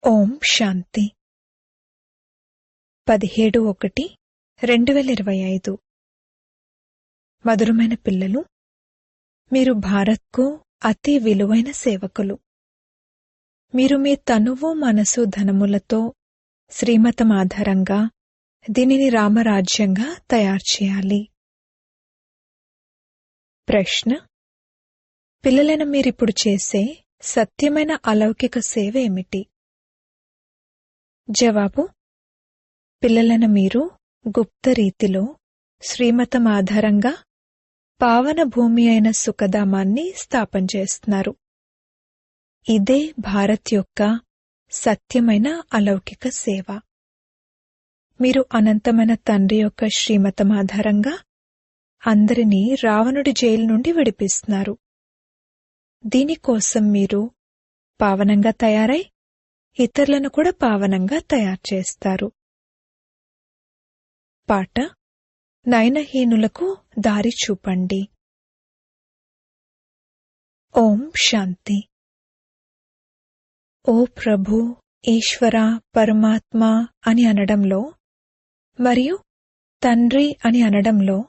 ఓం శాంతి 17/1/2025 మధురమైన పిల్లలు, మీరు భారత్కు అతి విలువైన సేవకులు. మీరు మీ తనువు మనసు ధనములతో శ్రీమతం ఆధారంగా దీనిని రామరాజ్యంగా తయారు చేయాలి. ప్రశ్న: పిల్లలైన మీరిప్పుడు చేసే సత్యమైన అలౌకిక సేవ ఏమిటి? జవాబు: పిల్లలైన మీరు గుప్త రీతిలో శ్రీమతం ఆధారంగా పావన భూమి అయిన సుఖధామాన్ని స్థాపన చేస్తున్నారు. ఇదే భారత్ యొక్క సత్యమైన అలౌకిక సేవ. మీరు అనంతమైన తండ్రి యొక్క శ్రీమతం ఆధారంగా అందరినీ రావణుడి జైలు నుండి విడిపిస్తున్నారు. దీనికోసం మీరు పావనంగా తయారై ఇతరులను కూడా పావనంగా తయారు చేస్తారు. పాట: నయనహీనులకు దారి చూపండి. ఓం శాంతి. ఓ ప్రభు, ఈశ్వర, పరమాత్మ అని అనడంలో మరియు తండ్రి అని అనడంలో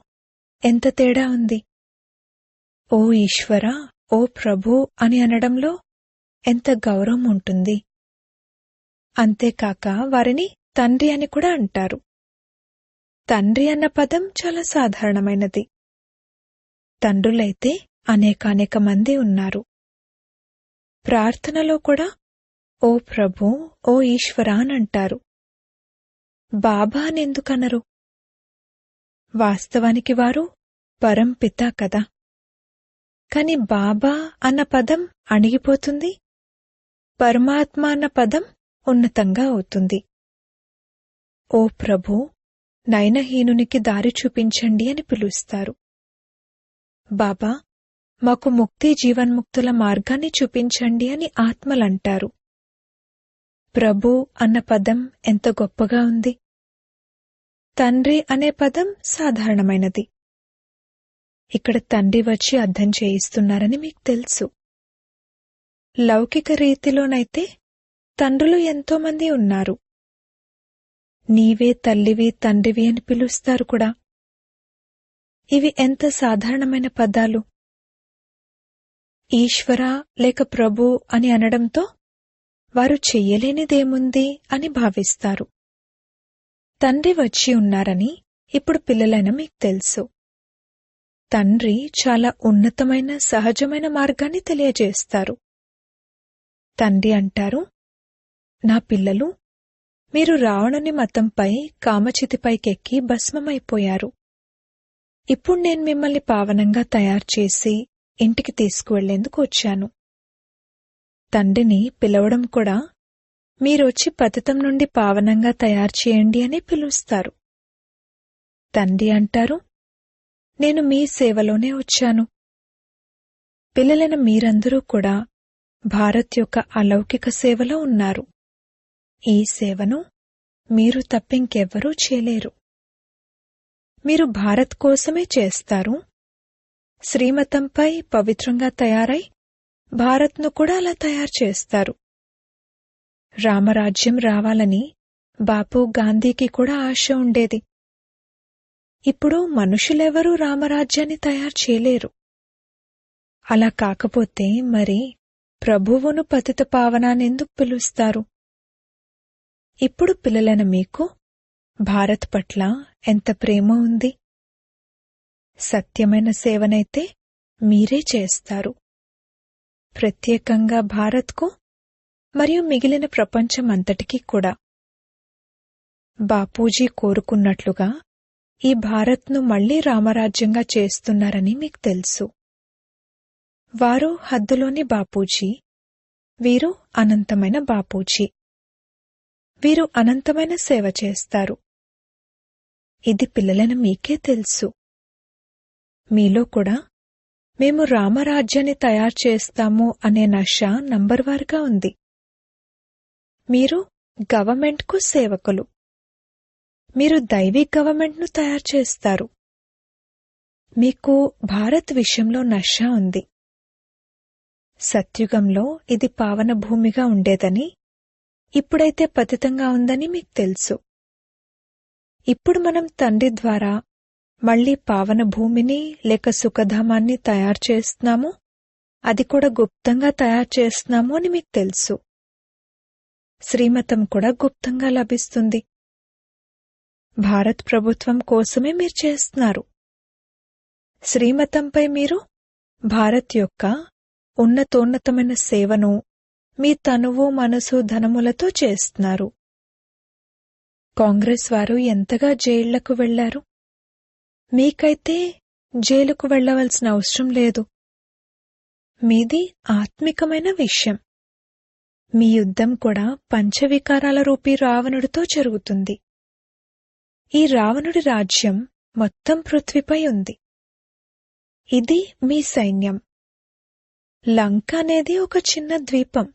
ఎంత తేడా ఉంది! ఓ ఈశ్వర, ఓ ప్రభు అని అనడంలో ఎంత గౌరవం ఉంటుంది! అంతేకాక వారిని తండ్రి అని కూడా అంటారు. తండ్రి అన్న పదం చాలా సాధారణమైనది. తండ్రులైతే అనేకానేక మంది ఉన్నారు. ప్రార్థనలో కూడా ఓ ప్రభు, ఓ ఈశ్వర అని అంటారు. బాబా అని ఎందుకనరు? వాస్తవానికి వారు పరంపిత కదా. కాని బాబా అన్న పదం అణిగిపోతుంది, పరమాత్మ అన్న పదం ఉన్నతంగా అవుతుంది. ఓ ప్రభు, నయనహీనునికి దారి చూపించండి అని పిలుస్తారు. బాబా, మాకు ముక్తి జీవన్ముక్తుల మార్గాన్ని చూపించండి అని ఆత్మలంటారు. ప్రభు అన్న పదం ఎంత గొప్పగా ఉంది! తండ్రి అనే పదం సాధారణమైనది. ఇక్కడ తండ్రి వచ్చి అర్థం చేయిస్తున్నారని మీకు తెలుసు. లౌకిక రీతిలోనైతే తండ్రులు ఎంతోమంది ఉన్నారు. నీవే తల్లివి తండ్రివి అని పిలుస్తారు కూడా. ఇవి ఎంత సాధారణమైన పదాలు! ఈశ్వర లేక ప్రభు అని అనడంతో వారు చెయ్యలేనిదేముంది అని భావిస్తారు. తండ్రి వచ్చి ఉన్నారని ఇప్పుడు పిల్లలైన మీకు తెలుసు. తండ్రి చాలా ఉన్నతమైన సహజమైన మార్గాన్ని తెలియజేస్తారు. తండ్రి అంటారు, నా పిల్లలు, మీరు రావణుని మతంపై కామచితిపైకెక్కి భస్మమైపోయారు. ఇప్పుడు నేను మిమ్మల్ని పావనంగా తయారు చేసి ఇంటికి తీసుకువెళ్లేందుకు వచ్చాను. తండ్రిని పిలవడం కూడా మీరొచ్చి పతితం నుండి పావనంగా తయారు చేయండి అని పిలుస్తారు. తండ్రి అంటారు, నేను మీ సేవలోనే వచ్చాను. పిల్లలైన మీరందరూ కూడా భారత్ యొక్క అలౌకిక సేవలో ఉన్నారు. ఈ సేవను మీరు తప్పింకెవ్వరూ చేయలేరు. మీరు భారత్ కోసమే చేస్తారు. శ్రీమతంపై పవిత్రంగా తయారై భారత్ను కూడా అలా తయారు చేస్తారు. రామరాజ్యం రావాలని బాపు గాంధీకి కూడా ఆశ ఉండేది. ఇప్పుడు మనుషులెవరూ రామరాజ్యాన్ని తయారు చేయలేరు. అలా కాకపోతే మరి ప్రభువును పతిత పావనానెందుకు పిలుస్తారు? ఇప్పుడు పిల్లలైన మీకు భారత్ పట్ల ఎంత ప్రేమ ఉంది! సత్యమైన సేవనైతే మీరే చేస్తారు. ప్రత్యేకంగా భారత్కు మరియు మిగిలిన ప్రపంచమంతటికీ కూడా. బాపూజీ కోరుకున్నట్లుగా ఈ భారత్ను మళ్లీ రామరాజ్యంగా చేస్తున్నారని మీకు తెలుసు. వారు హద్దులోని బాపూజీ, వీరు అనంతమైన బాపూజీ. వీరు అనంతమైన సేవ చేస్తారు. ఇది పిల్లలైన మీకే తెలుసు. మీలో కూడా మేము రామరాజ్యాన్ని తయారు చేస్తాము అనే నష నంబర్వారుగా ఉంది. మీరు గవర్నమెంట్కు సేవకులు. మీరు దైవీ గవర్నమెంట్ను తయారు చేస్తారు. మీకు భారత్ విషయంలో నష ఉంది. సత్యుగంలో ఇది పావన భూమిగా ఉండేదని ఇప్పుడైతే పతితంగా ఉందని మీకు తెలుసు. ఇప్పుడు మనం తండ్రి ద్వారా మళ్లీ పావన భూమిని లేక సుఖధామాన్ని తయారు చేస్తున్నాము, అది కూడా గుప్తంగా తయారు చేస్తున్నాము అని మీకు తెలుసు. శ్రీమతం కూడా గుప్తంగా లభిస్తుంది. భారత్ ప్రభుత్వం కోసమే మీరు చేస్తున్నారు. శ్రీమతంపై మీరు భారత్ యొక్క ఉన్నతోన్నతమైన సేవను మీ తనువు మనసు ధనములతో చేస్తున్నారు. కాంగ్రెస్ వారు ఎంతగా జైళ్లకు వెళ్లారు. మీకైతే జైలుకు వెళ్లవలసిన అవసరం లేదు. మీది ఆత్మికమైన విషయం. మీ యుద్ధం కూడా పంచవికారాల రూపీ రావణుడితో జరుగుతుంది. ఈ రావణుడి రాజ్యం మొత్తం పృథ్వీపై ఉంది. ఇది మీ సైన్యం. లంక అనేది ఒక చిన్న ద్వీపం.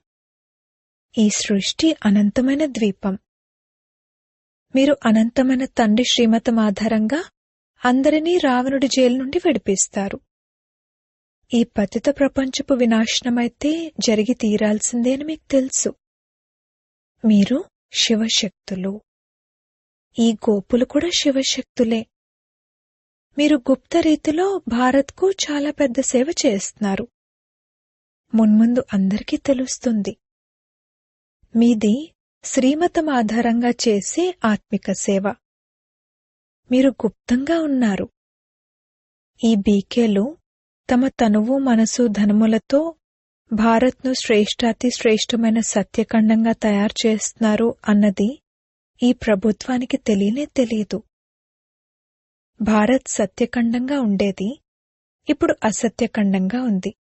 ఈ సృష్టి అనంతమైన ద్వీపం. మీరు అనంతమైన తండ్రి శ్రీమతం ఆధారంగా అందరినీ రావణుడి జైలు నుండి విడిపిస్తారు. ఈ పతిత ప్రపంచపు వినాశనమైతే జరిగి తీరాల్సిందే అని మీకు తెలుసు. మీరు శివశక్తులు. ఈ గోపులు కూడా శివశక్తులే. మీరు గుప్త రీతిలో భారత్కు చాలా పెద్ద సేవ చేస్తున్నారు. మున్ముందు అందరికీ తెలుస్తుంది. మీది శ్రీమతం ఆధారంగా చేసే ఆత్మిక సేవ. మీరు గుప్తంగా ఉన్నారు. ఈ బీకేలు తమ తనువు మనసు ధనములతో భారత్ను శ్రేష్టాతి శ్రేష్టమైన సత్యఖండంగా తయారు చేస్తున్నారు అన్నది ఈ ప్రభుత్వానికి తెలియనే తెలియదు. భారత్ సత్యఖండంగా ఉండేది, ఇప్పుడు అసత్యఖండంగా ఉంది.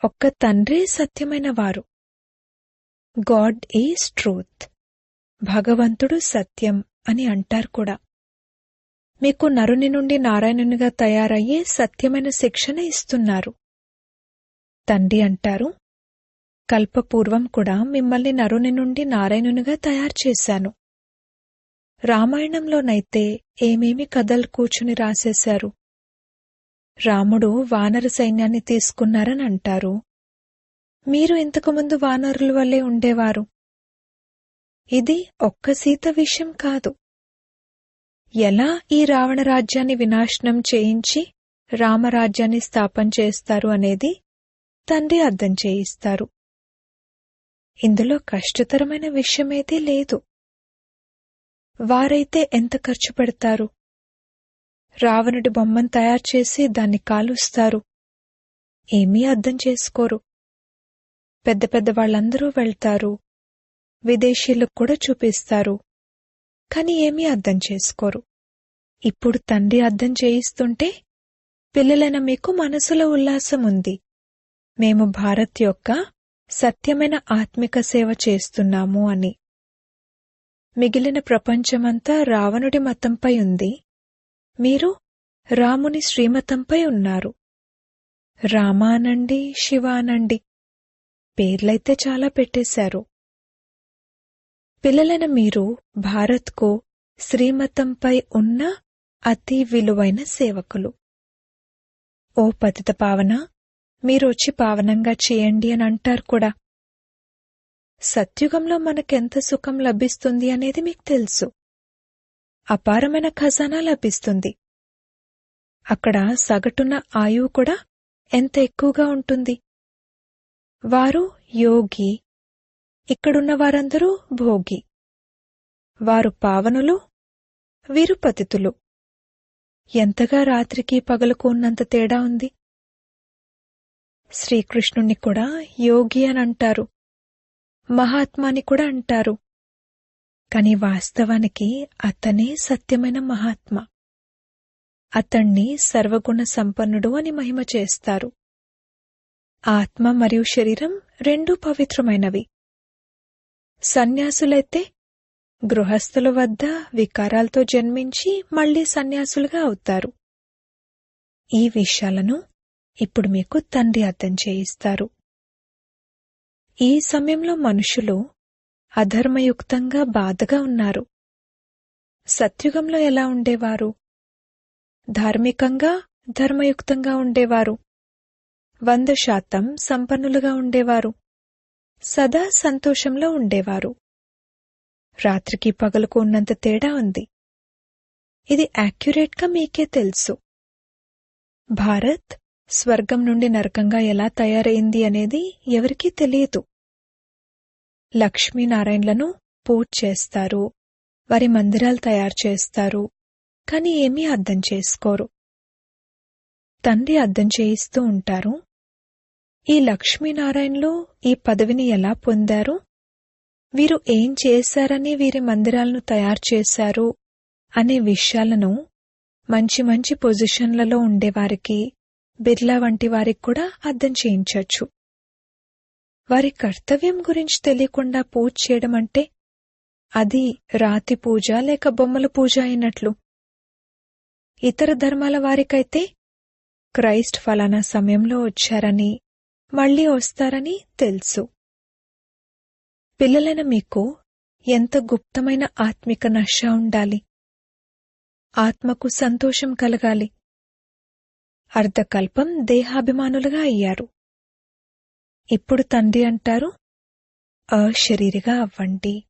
ఒక్క తండ్రే సత్యమైన వారు. God is truth. భగవంతుడు సత్యం అని అంటారు కూడా. మీకు నరుని నుండి నారాయణునిగా తయారయ్యే సత్యమైన శిక్షణ ఇస్తున్నారు. తండ్రి అంటారు, కల్పపూర్వం కూడా మిమ్మల్ని నరుని నుండి నారాయణునిగా తయారు చేశాను. రామాయణంలోనైతే ఏమేమి కథలు కూర్చుని రాసేశారు. రాముడు వానర సైన్యాన్ని తీసుకున్నారని అంటారు. మీరు ఇంతకుముందు వానరుల వల్లే ఉండేవారు. ఇది ఒక్క సీత విషయం కాదు. ఎలా ఈ రావణ రాజ్యాన్ని వినాశనం చేయించి రామరాజ్యాన్ని స్థాపన చేస్తారు అనేది తండ్రి అర్థం చేయిస్తారు. ఇందులో కష్టతరమైన విషయమేదీ లేదు. వారైతే ఎంత ఖర్చు పెడతారు. రావణుడి బొమ్మను తయారు చేసి దాన్ని కాలుస్తారు. ఏమీ అర్థం చేసుకోరు. పెద్ద పెద్ద వాళ్ళందరూ వెళ్తారు. విదేశీయులకు కూడా చూపిస్తారు. కాని ఏమీ అర్థం చేసుకోరు. ఇప్పుడు తండ్రి అర్థం చేయిస్తుంటే పిల్లలైన మీకు మనసులో ఉల్లాసం ఉంది. మేము భారత్ యొక్క సత్యమైన ఆత్మిక సేవ చేస్తున్నాము అని. మిగిలిన ప్రపంచమంతా రావణుడి మతంపై ఉంది. మీరు రాముని శ్రీమతంపై ఉన్నారు. రామానండి, శివానండి పేర్లైతే చాలా పెట్టేశారు. పిల్లలైన మీరు భారత్కు శ్రీమతంపై ఉన్న అతి విలువైన సేవకులు. ఓ పతిత పావన, మీరొచ్చి పావనంగా చేయండి అని అంటారు కూడా. సత్యుగంలో మనకెంత సుఖం లభిస్తుంది అనేది మీకు తెలుసు. అపారమైన ఖజానా లభిస్తుంది. అక్కడ సగటున ఆయువు కూడా ఎంత ఎక్కువగా ఉంటుంది. వారు యోగి, ఇక్కడున్న వారందరూ భోగి. వారు పావనులు, వీరు పతితులు. ఎంతగా రాత్రికి పగలుకు ఉన్నంత తేడా ఉంది. శ్రీకృష్ణుణ్ణి కూడా యోగి అని అంటారు, మహాత్మాని కూడా అంటారు. కాని వాస్తవానికి అతనే సత్యమైన మహాత్మ. అతణ్ణి సర్వగుణ సంపన్నుడు అని మహిమ చేస్తారు. ఆత్మ మరియు శరీరం రెండూ పవిత్రమైనవి. సన్యాసులైతే గృహస్థుల వద్ద వికారాలతో జన్మించి మళ్లీ సన్యాసులుగా అవుతారు. ఈ విషయాలను ఇప్పుడు మీకు తండ్రి అర్థం చేయిస్తారు. ఈ సమయంలో మనుషులు అధర్మయుక్తంగా బాధగా ఉన్నారు. సత్యుగంలో ఎలా ఉండేవారు? ధార్మికంగా ధర్మయుక్తంగా ఉండేవారు. 100% సంపన్నులుగా ఉండేవారు. సదా సంతోషంలో ఉండేవారు. రాత్రికి పగలుకు ఉన్నంత తేడా ఉంది. ఇది యాక్యురేట్గా మీకే తెలుసు. భారత్ స్వర్గం నుండి నరకంగా ఎలా తయారైంది అనేది ఎవరికీ తెలియదు. లక్ష్మీనారాయణలను పూజ చేస్తారు, వారి మందిరాలు తయారు చేస్తారు, కాని ఏమీ అర్థం చేసుకోరు. తండ్రి అర్థం చేయిస్తూ ఉంటారు, ఈ లక్ష్మీనారాయణలు ఈ పదవిని ఎలా పొందారు, వీరు ఏం చేశారని వీరి మందిరాలను తయారు చేశారు అనే విషయాలను మంచి మంచి పొజిషన్లలో ఉండేవారికి, బిర్లా వంటి వారికి కూడా అర్థం చేయించొచ్చు. వారి కర్తవ్యం గురించి తెలియకుండా పూజ చేయడం అంటే అది రాతి పూజ లేక బొమ్మల పూజ అయినట్లు. ఇతర ధర్మాల వారికైతే క్రైస్ట్ ఫలానా సమయంలో వచ్చారని, మళ్లీ వస్తారని తెలుసు. పిల్లలైన మీకు ఎంత గుప్తమైన ఆత్మిక నశ ఉండాలి. ఆత్మకు సంతోషం కలగాలి. అర్ధకల్పం దేహాభిమానులుగా అయ్యారు. ఇప్పుడు తండ్రి అంటారు, అశరీరిగా అవ్వండి,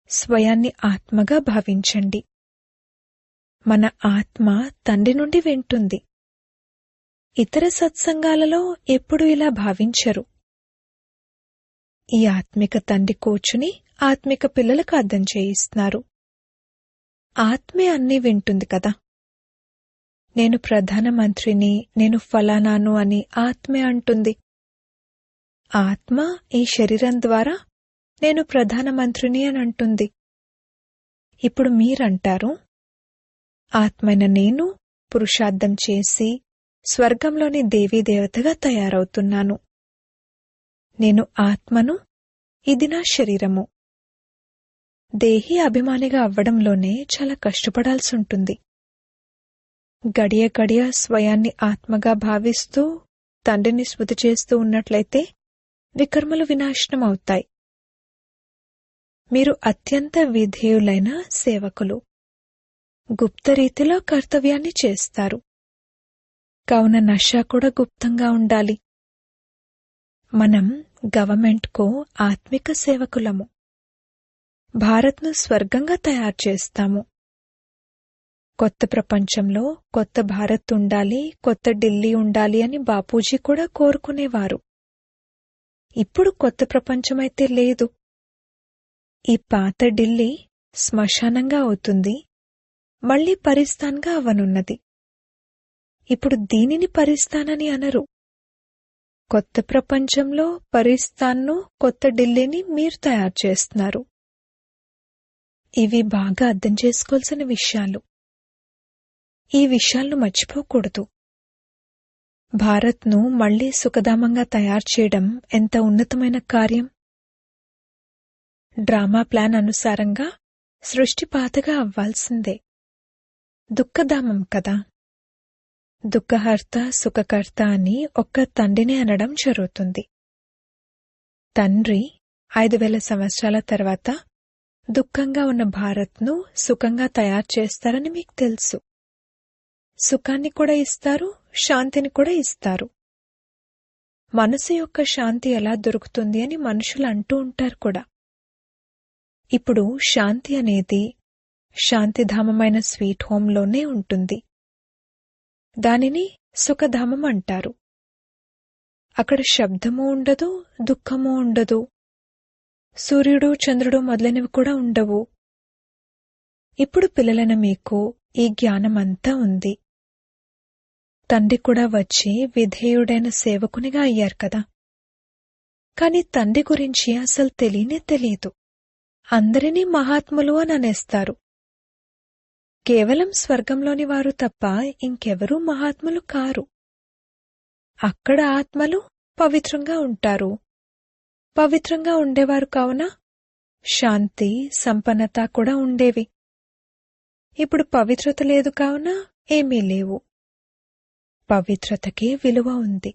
స్వయాన్ని ఆత్మగా భావించండి. మన ఆత్మ తండ్రి నుండి వింటుంది. ఇతర సత్సంగాలలో ఎప్పుడూ ఇలా భావించరు. ఈ ఆత్మిక తండ్రి కూర్చుని ఆత్మిక పిల్లలకు అర్థం చేయిస్తున్నారు. ఆత్మే అన్నీ వింటుంది కదా. నేను ప్రధానమంత్రిని, నేను ఫలానాను అని ఆత్మే అంటుంది. ఆత్మ ఈ శరీరం ద్వారా నేను ప్రధానమంత్రిని అని అంటుంది. ఇప్పుడు మీరంటారు, ఆత్మైన నేను పురుషార్థం చేసి స్వర్గంలోని దేవీదేవతగా తయారవుతున్నాను. నేను ఆత్మను, ఇది నా శరీరము. దేహి అభిమానిగా అవ్వడంలోనే చాలా కష్టపడాల్సుంటుంది. గడియ గడియ స్వయాన్ని ఆత్మగా భావిస్తూ తండ్రిని స్మృతి చేస్తూ ఉన్నట్లయితే వికర్మలు వినాశనం అవుతాయి. మీరు అత్యంత విధేయులైన సేవకులు. గుప్తరీతిలో కర్తవ్యాన్ని చేస్తారు. కావున నష కూడా గుప్తంగా ఉండాలి. మనం గవర్నమెంట్కు ఆత్మిక సేవకులము. భారత్ను స్వర్గంగా తయారు చేస్తాము. కొత్త ప్రపంచంలో కొత్త భారత్ ఉండాలి, కొత్త ఢిల్లీ ఉండాలి అని బాపూజీ కూడా కోరుకునేవారు. ఇప్పుడు కొత్త ప్రపంచమైతే లేదు. ఈ పాత ఢిల్లీ శ్మశానంగా అవుతుంది, మళ్లీ పరిస్థాన్గా అవనున్నది. ఇప్పుడు దీనిని పరిస్థానని అనరు. కొత్త ప్రపంచంలో పరిస్థాన్ను, కొత్త ఢిల్లీని మీరు తయారు చేస్తున్నారు. ఇవి బాగా అర్థం చేసుకోవాల్సిన విషయాలు. ఈ విషయాలను మర్చిపోకూడదు. భారత్ను మళ్లీ సుఖధామంగా తయారు చేయడం ఎంత ఉన్నతమైన కార్యం. డ్రామా ప్లాన్ అనుసారంగా సృష్టి పాతగా అవ్వాల్సిందే. దుఃఖధామం కదా. దుఃఖహర్త సుఖకర్త అని ఒక్క తండ్రినే అనడం జరుగుతుంది. తండ్రి 5000 సంవత్సరాల తర్వాత దుఃఖంగా ఉన్న భారత్ను సుఖంగా తయారు చేస్తారని మీకు తెలుసు. సుఖాన్ని కూడా ఇస్తారు, శాంతిని కూడా ఇస్తారు. మనసు యొక్క శాంతి ఎలా దొరుకుతుంది అని మనుషులు అంటూ ఉంటారు కూడా. ఇప్పుడు శాంతి అనేది శాంతిధామమైన స్వీట్ హోంలోనే ఉంటుంది. దానిని సుఖధామం అంటారు. అక్కడ శబ్దమూ ఉండదు, దుఃఖమూ ఉండదు. సూర్యుడు, చంద్రుడు మొదలైనవి కూడా ఉండవు. ఇప్పుడు పిల్లలైన మీకు ఈ జ్ఞానమంతా ఉంది. తండ్రి కూడా వచ్చి విధేయుడైన సేవకునిగా అయ్యారు కదా. కాని తండ్రి గురించి అసలు తెలియనే తెలియదు. అందరినీ మహాత్ములు అని అనేస్తారు. కేవలం స్వర్గంలోని వారు తప్ప ఇంకెవరూ మహాత్ములు కారు. అక్కడ ఆత్మలు పవిత్రంగా ఉంటారు. పవిత్రంగా ఉండేవారు కావున శాంతి, సంపన్నత కూడా ఉండేవి. ఇప్పుడు పవిత్రత లేదు కావున ఏమీ లేవు. పవిత్రతకే విలువ ఉంది.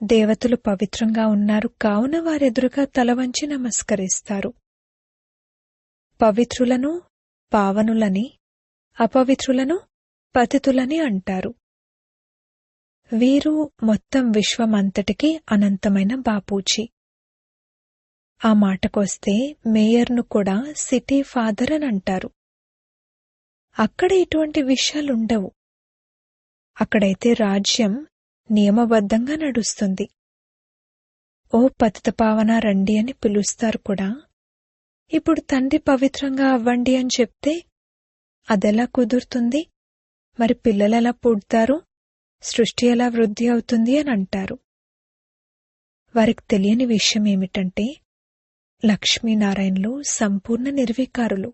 దేవతలు పవిత్రంగా ఉన్నారు కావున వారెదురుగా తలవంచి నమస్కరిస్తారు. పవిత్రులను పావనులని, అపవిత్రులను పతితులని అంటారు. వీరు మొత్తం విశ్వమంతటికీ అనంతమైన బాపూజీ. ఆ మాటకొస్తే మేయర్ను కూడా సిటీ ఫాదర్ అని అంటారు. అక్కడ ఇటువంటి విషయాలుండవు. అక్కడైతే రాజ్యం నియమబద్ధంగా నడుస్తుంది. ఓ పతితపావన రండి అని పిలుస్తారు కూడా. ఇప్పుడు తండ్రి పవిత్రంగా అవ్వండి అని చెప్తే అదెలా కుదురుతుంది? మరి పిల్లలెలా పుడతారు? సృష్టి ఎలా వృద్ధి అవుతుంది అని అంటారు. వారికి తెలియని విషయం ఏమిటంటే లక్ష్మీనారాయణులు సంపూర్ణ నిర్వికారులు.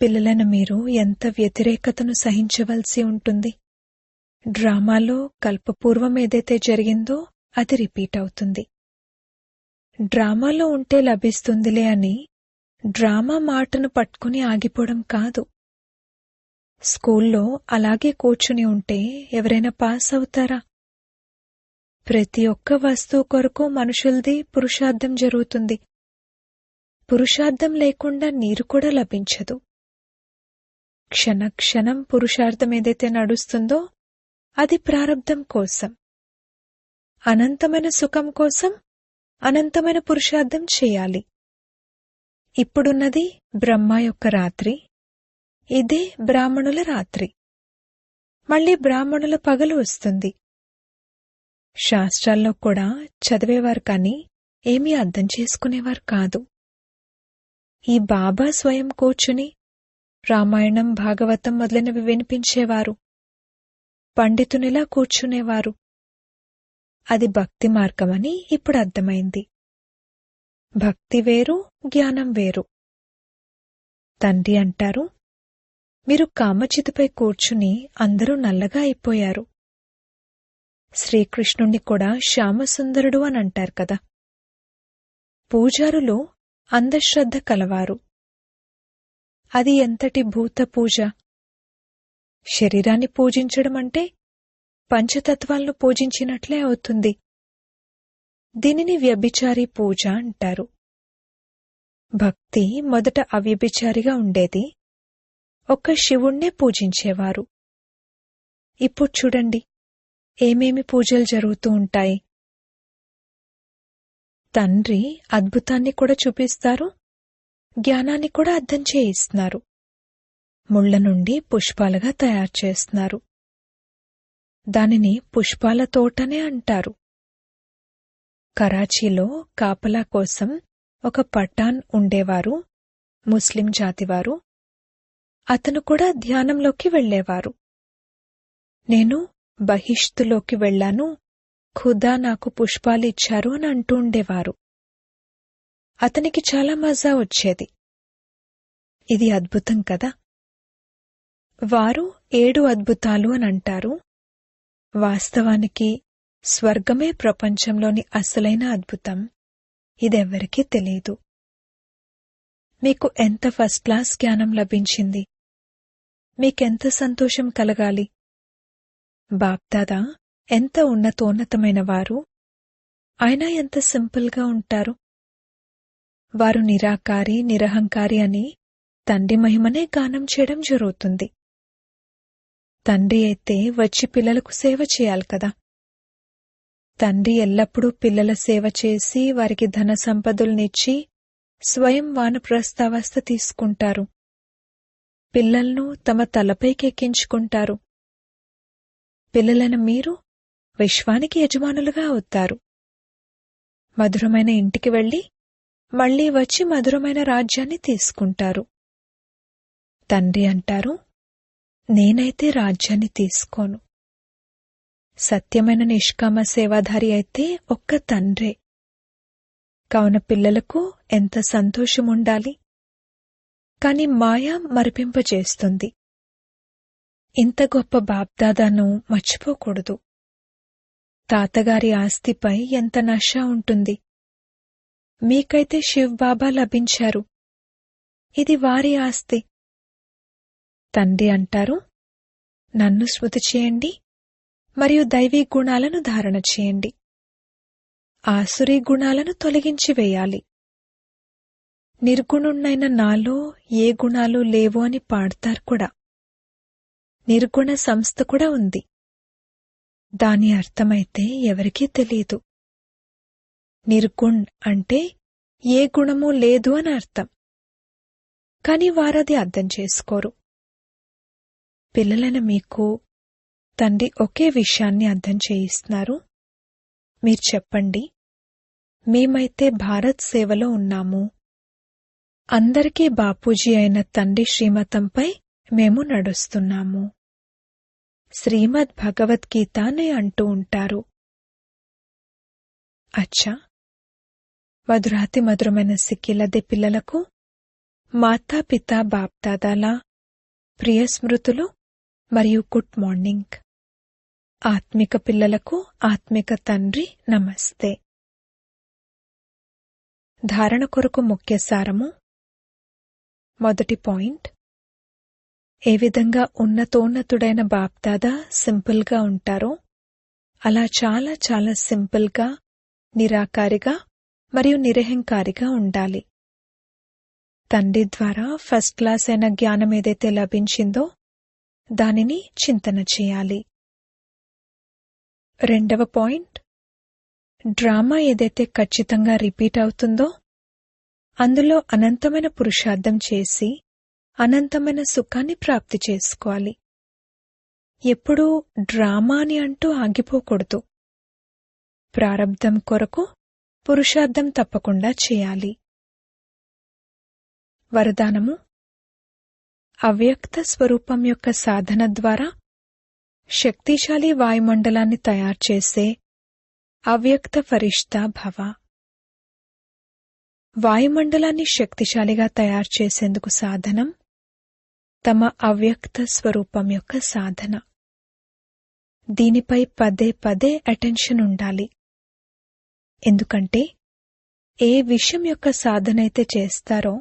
పిల్లలను మీరు ఎంత వ్యతిరేకతను సహించవలసి ఉంటుంది. డ్రామాలో కల్పపూర్వం ఏదైతే జరిగిందో అది రిపీట్ అవుతుంది. డ్రామాలో ఉంటే లభిస్తుందిలే అని డ్రామా మాటను పట్టుకుని ఆగిపోవడం కాదు. స్కూల్లో అలాగే కూర్చుని ఉంటే ఎవరైనా పాస్ అవుతారా? ప్రతి ఒక్క వస్తువు కొరకు మనుషులది పురుషార్థం జరుగుతుంది. పురుషార్థం లేకుండా నీరు కూడా లభించదు. క్షణక్షణం పురుషార్థం ఏదైతే నడుస్తుందో అది ప్రారబ్ధం కోసం. అనంతమైన సుఖం కోసం అనంతమైన పురుషార్థం చేయాలి. ఇప్పుడున్నది బ్రహ్మ యొక్క రాత్రి, ఇదే బ్రాహ్మణుల రాత్రి. మళ్ళీ బ్రాహ్మణుల పగలు వస్తుంది. శాస్త్రాల్లో కూడా చదివేవారు కాని ఏమీ అర్థం చేసుకునేవారు కాదు. ఈ బాబా స్వయం కూర్చుని రామాయణం, భాగవతం మొదలైనవి వినిపించేవారు. పండితునిలా కూర్చునేవారు. అది భక్తి మార్గమని ఇప్పుడు అర్థమైంది. భక్తి వేరు, జ్ఞానం వేరు. తండ్రి అంటారు, మీరు కామచితిపై కూర్చుని అందరూ నల్లగా అయిపోయారు. శ్రీకృష్ణుణ్ణి కూడా శ్యామసుందరుడు అని అంటారు కదా. పూజారులు అంధశ్రద్ధ కలవారు. అది ఎంతటి భూత పూజ! శరీరాన్ని పూజించడం అంటే పంచతత్వాలను పూజించినట్లే అవుతుంది. దీనిని వ్యభిచారి పూజ అంటారు. భక్తి మొదట అవ్యభిచారిగా ఉండేది. ఒక్క శివుణ్ణే పూజించేవారు. ఇప్పుడు చూడండి ఏమేమి పూజలు జరుగుతూ ఉంటాయి. తండ్రి అద్భుతాన్ని కూడా చూపిస్తారు, జ్ఞానాన్ని కూడా అర్థం చేయిస్తున్నారు. ముళ్ల నుండి పుష్పాలుగా తయారు చేస్తున్నారు. దానిని పుష్పాల తోటనే అంటారు. కరాచీలో కాపలా కోసం ఒక పఠాన్ ఉండేవారు, ముస్లిం జాతివారు. అతను కూడా ధ్యానంలోకి వెళ్లేవారు. నేను బహిష్తులోకి వెళ్లాను, ఖుదా నాకు పుష్పాలు ఇచ్చారు అని అంటూ ఉండేవారు. అతనికి చాలా మజా వచ్చేది. ఇది అద్భుతం కదా. వారు 7 అద్భుతాలు అని అంటారు. వాస్తవానికి స్వర్గమే ప్రపంచంలోని అసలైన అద్భుతం. ఇదెవ్వరికీ తెలీదు. మీకు ఎంత ఫస్ట్ క్లాస్ జ్ఞానం లభించింది. మీకెంత సంతోషం కలగాలి. బాప్దాదా ఎంత ఉన్నతోన్నతమైన వారు, అయినా ఎంత సింపుల్గా ఉంటారు. వారు నిరాకారి, నిరహంకారి అని తండ్రి మహిమనే గానం చేయడం జరుగుతుంది. తండ్రి అయితే వచ్చి పిల్లలకు సేవ చేయాలి కదా. తండ్రి ఎల్లప్పుడూ పిల్లల సేవ చేసి వారికి ధన సంపదల్నిచ్చి స్వయం వానప్రస్థావస్థ తీసుకుంటారు. పిల్లలను తమ తలపైకెక్కించుకుంటారు. పిల్లలను మీరు విశ్వానికి యజమానులుగా అవుతారు. మధురమైన ఇంటికి వెళ్లి మళ్లీ వచ్చి మధురమైన రాజ్యాన్ని తీసుకుంటారు. తండ్రి అంటారు, నేనైతే రాజ్యాన్ని తీసుకోను. సత్యమైన నిష్కామ సేవాధారి అయితే ఒక్క తండ్రే. కావున పిల్లలకు ఎంత సంతోషముండాలి. కాని మాయ మరిపింపజేస్తుంది. ఇంత గొప్ప బాప్దాదాను మర్చిపోకూడదు. తాతగారి ఆస్తిపై ఎంత నష ఉంటుంది. మీకైతే శివ్ బాబా లభించారు. ఇది వారి ఆస్తి. తండ్రి అంటారు, నన్ను స్మృతి చేయండి మరియు దైవీ గుణాలను ధారణ చేయండి. ఆసురీ గుణాలను తొలగించి వేయాలి. నిర్గుణుణ్ణైన నాలో ఏ గుణాలు లేవు అని పాడతారు కూడా. నిర్గుణ సంస్థ కూడా ఉంది. దాని అర్థమైతే ఎవరికీ తెలీదు. నిర్గుణ్ అంటే ఏ గుణమూ లేదు అని అర్థం. కాని వారది అర్థం చేసుకోరు. పిల్లలైన మీకు తండ్రి ఒకే విషయాన్ని అర్థం చేయిస్తున్నారు. మీరు చెప్పండి, మేమైతే భారత్ సేవలో ఉన్నాము. అందరికీ బాపూజీ అయిన తండ్రి శ్రీమతంపై మేము నడుస్తున్నాము. శ్రీమద్ భగవద్గీత అని అంటూ ఉంటారు. అచ్చా, మధురాతి మధురమైన సిక్కిలదే పిల్లలకు మాతాపితా బాప్దాదాల ప్రియ స్మృతులు మరియు గుడ్ మార్నింగ్. ఆత్మిక పిల్లలకు ఆత్మిక తండ్రి నమస్తే. ధారణ కొరకు ముఖ్య సారము. మొదటి పాయింట్, ఏ విధంగా ఉన్నతోన్నతుడైన బాప్దాదా సింపుల్గా ఉంటారో అలా చాలా చాలా సింపుల్గా, నిరాకారిగా మరియు నిరహంకారిగా ఉండాలి. తండ్రి ద్వారా ఫస్ట్ క్లాస్ అయిన జ్ఞానం ఏదైతే లభించిందో దానిని చింతన చేయాలి. రెండవ పాయింట్, డ్రామా ఏదైతే ఖచ్చితంగా రిపీట్ అవుతుందో అందులో అనంతమైన పురుషార్థం చేసి అనంతమైన సుఖాన్ని ప్రాప్తి చేసుకోవాలి. ఎప్పుడూ డ్రామా అని అంటూ ఆగిపోకూడదు. ప్రారబ్ధం కొరకు పురుషార్థం తప్పకుండా చేయాలి. వరదానము. అవ్యక్త స్వరూపం యొక్క సాధన ద్వారా శక్తిశాలి వాయుమండలాన్ని తయారుచేసే అవ్యక్త ఫరిష్తా భవ. వాయుమండలాన్ని శక్తిశాలిగా తయారుచేసేందుకు సాధనం తమ అవ్యక్త స్వరూపం యొక్క సాధన. దీనిపై పదే పదే అటెన్షన్ ఉండాలి. ఎందుకంటే ఏ విషయం యొక్క సాధనైతే చేస్తారో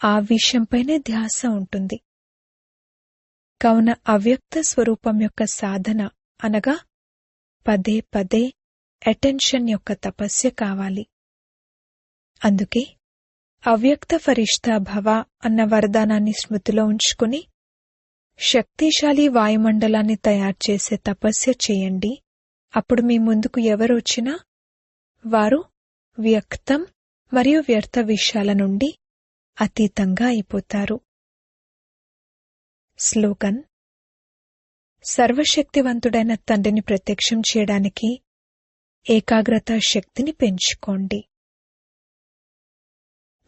ఆ విషయంపైనే ధ్యాస ఉంటుంది. కావున అవ్యక్త స్వరూపం యొక్క సాధన అనగా పదే పదే అటెన్షన్ యొక్క తపస్య కావాలి. అందుకే అవ్యక్త ఫరిష్తా భవ అన్న వరదానాన్ని స్మృతిలో ఉంచుకుని శక్తిశాలి వాయుమండలాన్ని తయారుచేసే తపస్య చేయండి. అప్పుడు మీ ముందుకు ఎవరు వచ్చినా వారు వ్యక్తం మరియు వ్యర్థ విషయాల నుండి అతీతంగా అయిపోతారు. స్లోగన్. సర్వశక్తివంతుడైన తండ్రిని ప్రత్యక్షం చేయడానికి ఏకాగ్రతా శక్తిని పెంచుకోండి.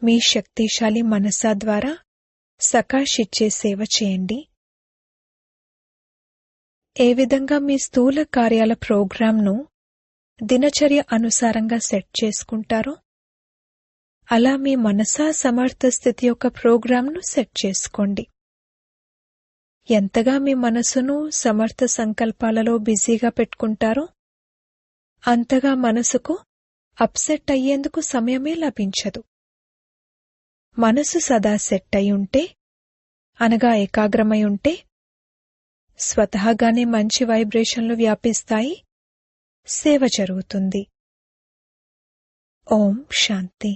మీ శక్తిశాలి మనసా ద్వారా సకాషిచ్చే సేవ చేయండి. ఏ విధంగా మీ స్థూల కార్యాల ప్రోగ్రాంను దినచర్య అనుసారంగా సెట్ చేసుకుంటారో అలా మీ మనసా సమర్థ స్థితి యొక్క ప్రోగ్రాంను సెట్ చేసుకోండి. ఎంతగా మీ మనసును సమర్థ సంకల్పాలలో బిజీగా పెట్టుకుంటారో అంతగా మనసుకు అప్సెట్ అయ్యేందుకు సమయమే లభించదు. మనసు సదా సెట్ అయి ఉంటే అనగా ఏకాగ్రమై ఉంటే స్వతహాగానే మంచి వైబ్రేషన్లు వ్యాపిస్తాయి. సేవ జరుగుతుంది. ఓం శాంతి.